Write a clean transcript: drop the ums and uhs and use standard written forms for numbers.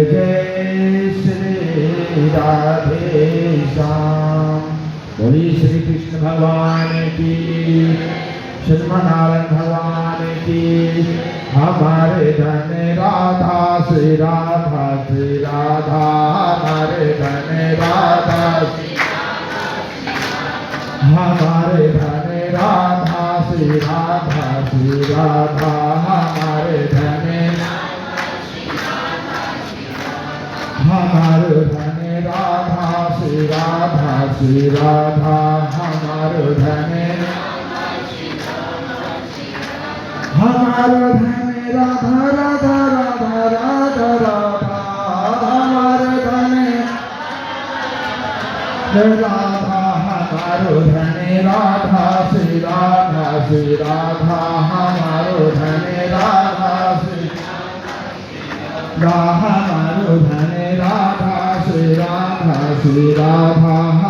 जय श्री राधे श्याम। बोलिए श्री कृष्ण भगवान की, श्रीमन्नारायण भगवान की। हमारे धन राधा श्री राधा श्री राधा, हमारे धन राधा हमारे धन राधा श्री राधा श्री राधा, हमारे धन हमारे धन राधा श्री राधा श्री राधा, हमारे धन हमारे धन राधा राधा राधा राधा राधा, हमारे धन राधा हमारो धन राधा श्री राधा श्री राधा, हमारो धन राधा श्री हमारो धन राधा श्री राधा श्री राधा,